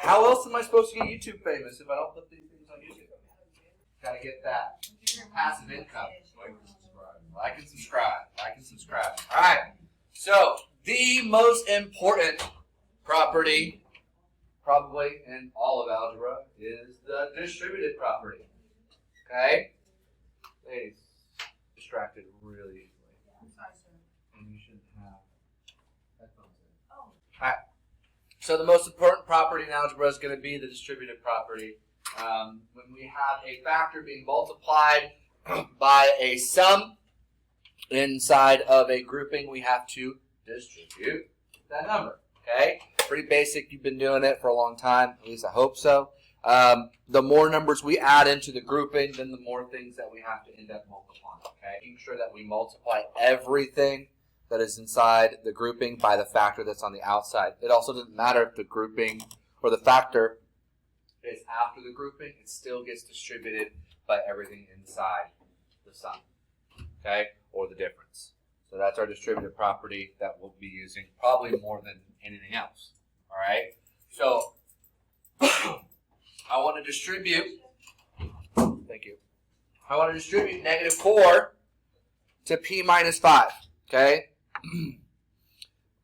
How else am I supposed to get YouTube famous if I don't put these things on YouTube? Gotta get that passive income. Like and subscribe. Like and subscribe. All right. So the most important property, probably in all of algebra, is the distributive property. Okay. Ladies, distracted really easily. And you should have headphones in. All right. So the most important property in algebra is going to be the distributive property. When we have a factor being multiplied by a sum inside of a grouping, we have to distribute that number. Okay? Pretty basic. You've been doing it for a long time. At least I hope so. The more numbers we add into the grouping, then the more things that we have to end up multiplying. Okay? Making sure that we multiply everything that is inside the grouping by the factor that's on the outside. It also doesn't matter if the grouping or the factor is after the grouping. It still gets distributed by everything inside the sum. Okay? Or the difference. So that's our distributive property that we'll be using probably more than anything else. All right? So I want to distribute, thank you. I want to distribute negative 4 to p minus 5. Okay?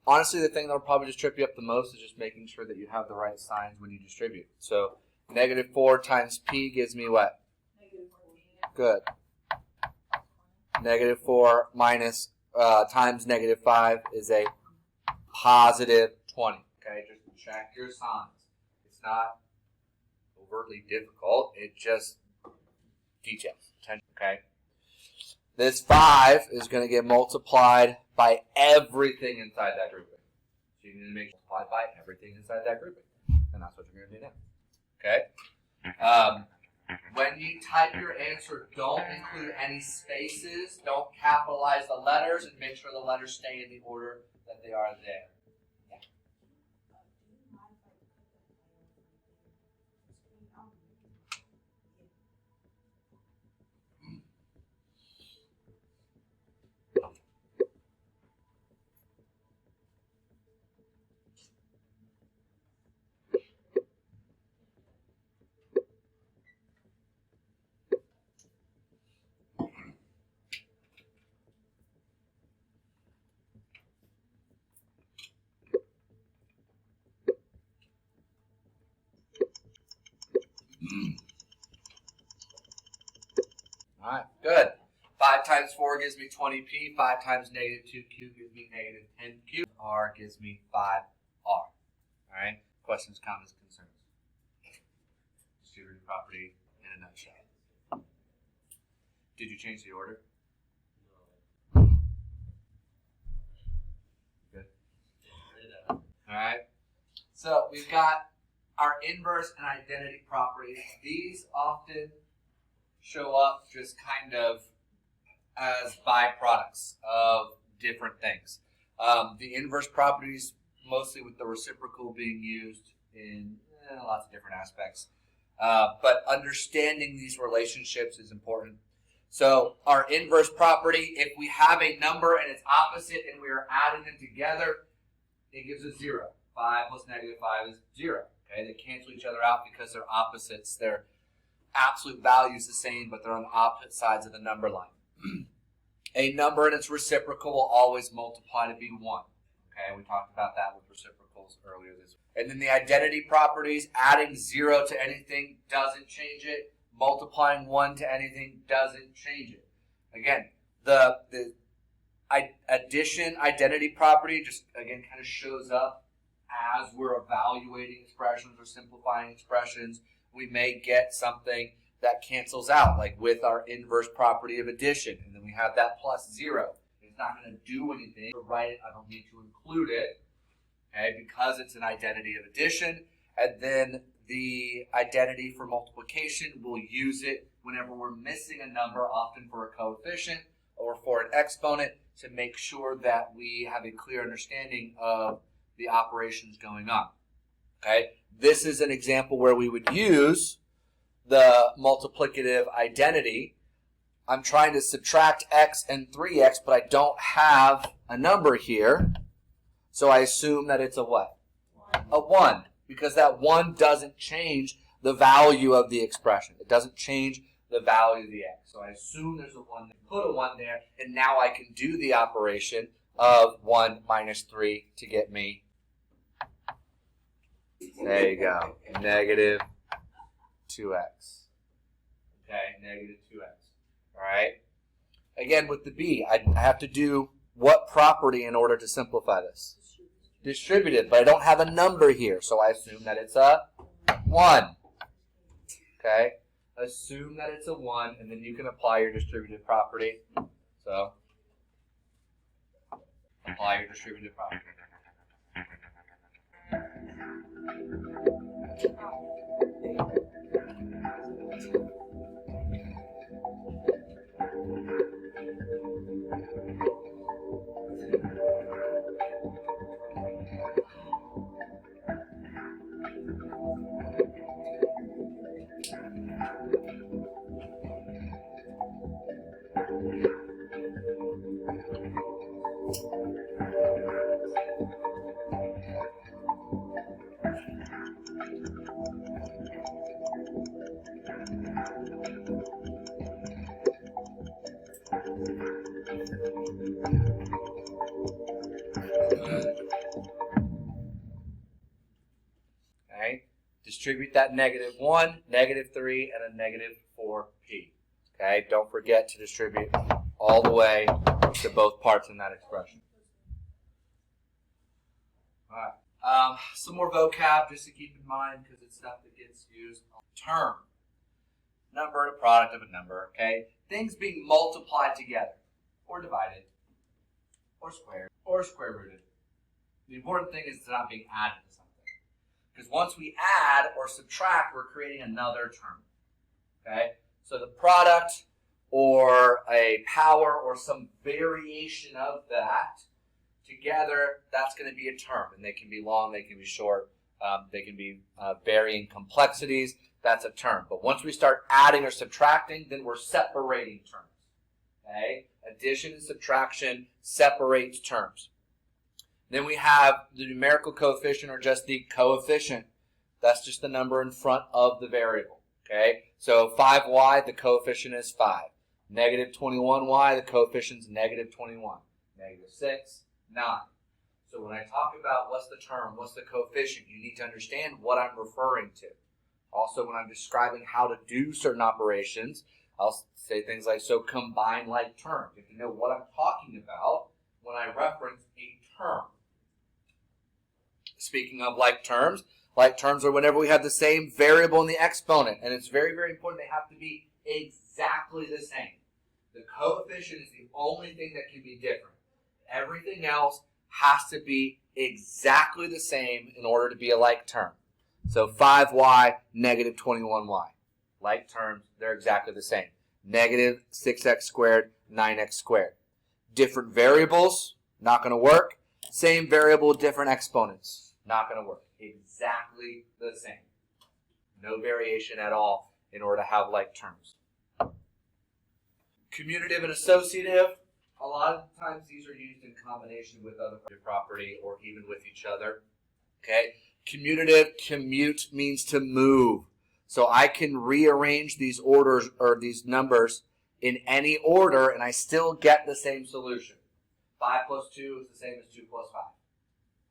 Honestly, the thing that will probably just trip you up the most is just making sure that you have the right signs when you distribute. So negative 4 times p gives me what? Negative 14. Good. Negative 4 minus times negative 5 is a positive 20. Okay, just check your signs. It's not overtly difficult. It just details. Okay. This 5 is going to get multiplied by everything inside that grouping. So you need to make it multiplied by everything inside that grouping. And that's what you're going to do now. Okay? When you type your answer, don't include any spaces. Don't capitalize the letters, and make sure the letters stay in the order that they are there. Yeah. All right, good. 5 times 4 gives me 20p. 5 times negative 2q gives me negative 10q. R gives me 5r. All right, questions, comments, concerns? Distributive property in a nutshell. Did you change the order? Good. All right, so we've got our inverse and identity properties. These often show up just kind of as byproducts of different things. The inverse properties, mostly with the reciprocal being used in lots of different aspects. But understanding these relationships is important. So our inverse property, if we have a number and its opposite and we are adding them together, it gives us 0. 5 plus negative 5 is 0. Okay, they cancel each other out because they're opposites. Their absolute value is the same, but they're on the opposite sides of the number line. A number and its reciprocal will always multiply to be 1. Okay, we talked about that with reciprocals earlier this week. And then the identity properties, adding 0 to anything doesn't change it. Multiplying 1 to anything doesn't change it. Again, the addition identity property just, again, kind of shows up as we're evaluating expressions or simplifying expressions. We may get something that cancels out, like with our inverse property of addition. And then we have that plus 0. It's not going to do anything. To write it, I don't need to include it, okay, because it's an identity of addition. And then the identity for multiplication, we'll use it whenever we're missing a number, often for a coefficient or for an exponent, to make sure that we have a clear understanding of the operations going on. Okay, this is an example where we would use the multiplicative identity. I'm trying to subtract x and 3x, but I don't have a number here. So I assume that it's a what? A 1. because that 1 doesn't change the value of the expression. It doesn't change the value of the x. So I assume there's a 1, put a 1 there, and now I can do the operation of 1 minus 3 to get me, there you go, negative 2x. Okay, negative 2x. All right. Again, with the b, I have to do what property in order to simplify this? Distributive, but I don't have a number here, so I assume that it's a 1. Okay, assume that it's a 1, and then you can apply your distributive property. So, apply your distributive property. Okay, distribute that negative 1, negative 3, and a negative 4p. Okay, don't forget to distribute all the way to both parts in that expression. All right, some more vocab just to keep in mind because it's stuff that gets used. Term, number and a product of a number. Okay, things being multiplied together or divided or squared or square rooted. The important thing is it's not being added to something. Because once we add or subtract, we're creating another term. Okay? So the product or a power or some variation of that together, that's going to be a term. And they can be long, they can be short, they can be varying complexities. That's a term. But once we start adding or subtracting, then we're separating terms. Okay? Addition and subtraction separates terms. Then we have the numerical coefficient or just the coefficient. That's just the number in front of the variable. Okay? So 5y, the coefficient is 5. Negative 21y, the coefficient is negative 21. Negative 6, 9. So when I talk about what's the term, what's the coefficient, you need to understand what I'm referring to. Also, when I'm describing how to do certain operations, I'll say things like, so combine like terms. You have to know what I'm talking about when I reference a term. Speaking of like terms are whenever we have the same variable in the exponent. And it's very, very important they have to be exactly the same. The coefficient is the only thing that can be different. Everything else has to be exactly the same in order to be a like term. So 5y, negative 21y. Like terms, they're exactly the same. Negative 6x squared, 9x squared. Different variables, not going to work. Same variable, different exponents, not going to work. Exactly the same. No variation at all in order to have like terms. Commutative and associative, a lot of times these are used in combination with other property or even with each other. Okay? Commutative, commute means to move. So I can rearrange these orders or these numbers in any order and I still get the same solution. 5 plus 2 is the same as 2 plus 5.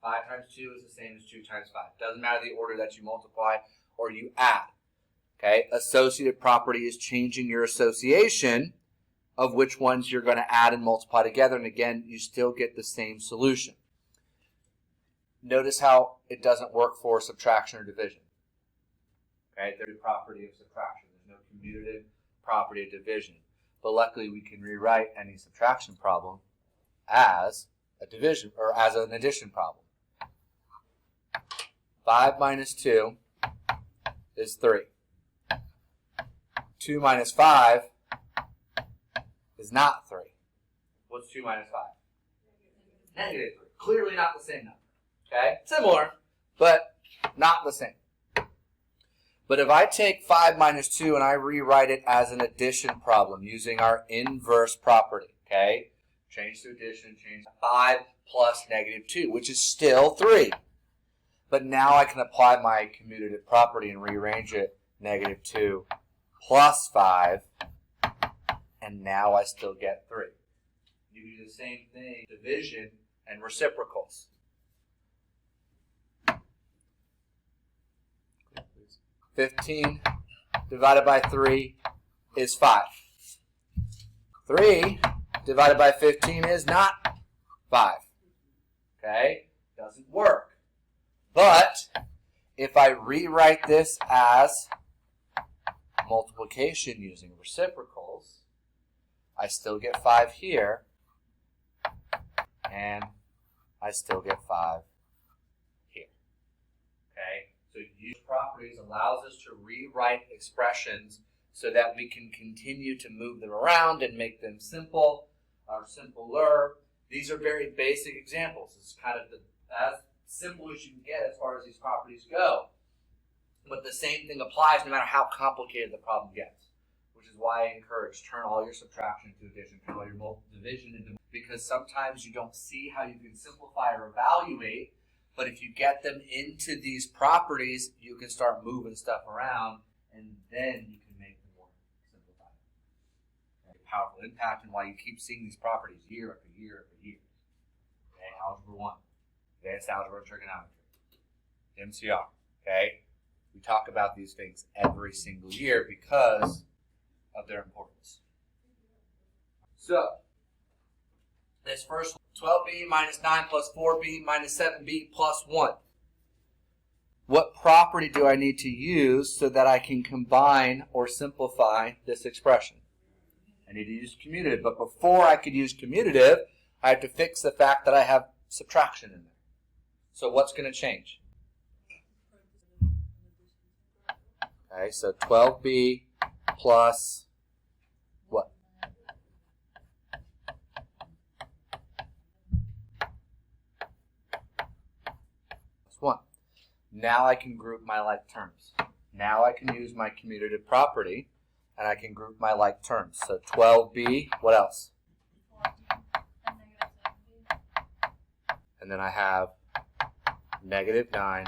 5 times 2 is the same as 2 times 5. Doesn't matter the order that you multiply or you add. Okay? Associative property is changing your association of which ones you're going to add and multiply together. And again, you still get the same solution. Notice how it doesn't work for subtraction or division. Okay? There's a property of subtraction. There's no commutative property of division. But luckily, we can rewrite any subtraction problem as a division or as an addition problem. 5 minus 2 is 3. 2 minus 5 is not 3. What's 2 minus 5? Negative 3. Clearly not the same number. Okay? Similar, but not the same. But if I take 5 minus 2 and I rewrite it as an addition problem using our inverse property, okay? Change to addition, change to 5 plus negative 2, which is still 3. But now I can apply my commutative property and rearrange it. -2 plus 5, and now I still get 3. You do the same thing, division and reciprocals. 15 divided by 3 is 5. 3 divided by 15 is not 5. Okay? Doesn't work. But if I rewrite this as multiplication using reciprocals, I still get 5 here, and I still get 5 here. Okay? So use properties allows us to rewrite expressions so that we can continue to move them around and make them simple or simpler. These are very basic examples. It's kind of as simple as you can get as far as these properties go. But the same thing applies no matter how complicated the problem gets, which is why I encourage turn all your subtraction into addition, turn all your division into, because sometimes you don't see how you can simplify or evaluate, but if you get them into these properties, you can start moving stuff around, and then you can make them more simplified. Okay, powerful impact, and why you keep seeing these properties year after year after year. Okay, Algebra 1, Advanced Algebra and Trigonometry, MCR. Okay, we talk about these things every single year because of their importance. So, this first 12b minus 9 plus 4b minus 7b plus 1. What property do I need to use so that I can combine or simplify this expression? I need to use commutative, but before I could use commutative, I have to fix the fact that I have subtraction in there. So what's going to change? Okay, so 12b plus what? Plus 1. Now I can group my like terms. Now I can use my commutative property, and I can group my like terms. So 12b, what else? And then I have -9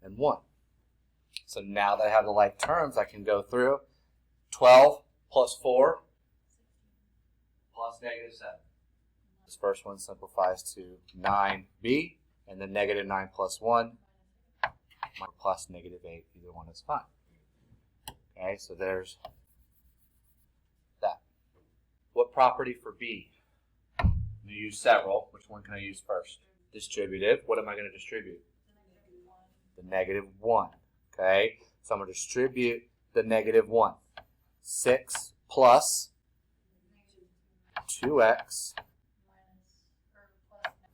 and 1. So now that I have the like terms, I can go through 12 plus 4 plus -7. This first one simplifies to 9b, and then -9 plus 1 plus -8. Either one is fine. Okay, so there's that. What property for b? I'm going to use several. Which one can I use first? Distributive. What am I going to distribute? The -1. Okay, so I'm going to distribute the -1. 6 plus 2x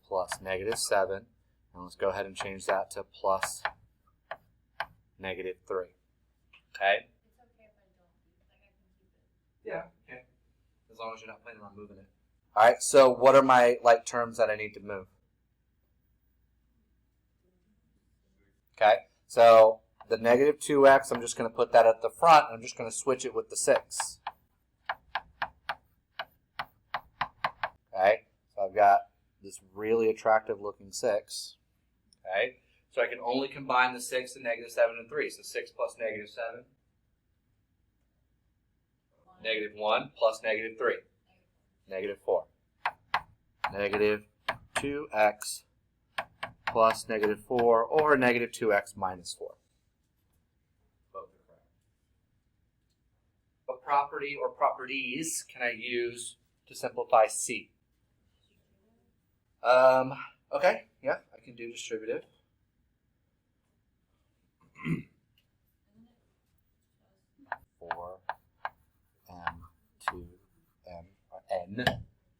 plus -7. And let's go ahead and change that to plus -3. Okay? Yeah, okay. As long as you're not planning on moving it. Alright, so what are my like terms that I need to move? Okay, so the -2x, I'm just going to put that at the front. I'm just going to switch it with the 6. Okay, so I've got this really attractive looking 6. Okay, so I can only combine the 6 and -7 and 3. So 6 plus -7, -1 plus -3, -4. -2x plus -4 or -2x minus 4. Both are correct. What property or properties can I use to simplify C? Okay, yeah, I can do distributive.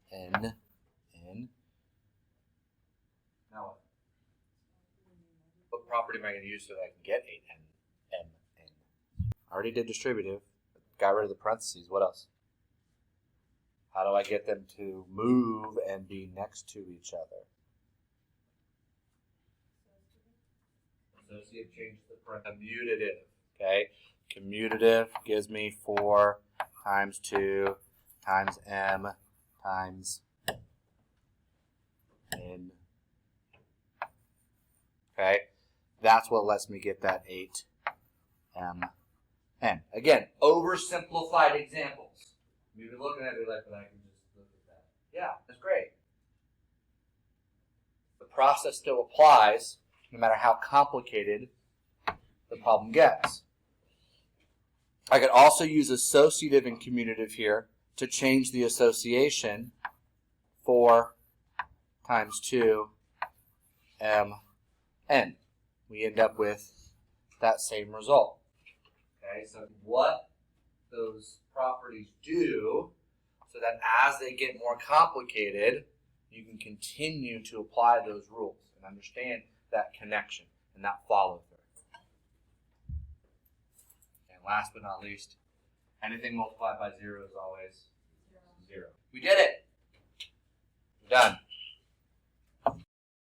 N. Now what property am I going to use so that I can get 8n? N. I already did distributive. Got rid of the parentheses. What else? How do I get them to move and be next to each other? Associative changes the commutative. Okay, commutative gives me 4 times 2 times m times n. Okay, That's what lets me get that 8mn. Again, oversimplified examples. You've been looking at it like, but I can just look at that. Yeah, that's great. The process still applies no matter how complicated the problem gets. I could also use associative and commutative here to change the association. 4 times 2mn. We end up with that same result. Okay, so what those properties do, so that as they get more complicated, you can continue to apply those rules and understand that connection and that follow through. And last but not least, anything multiplied by 0 is always 0. We did it. We're done.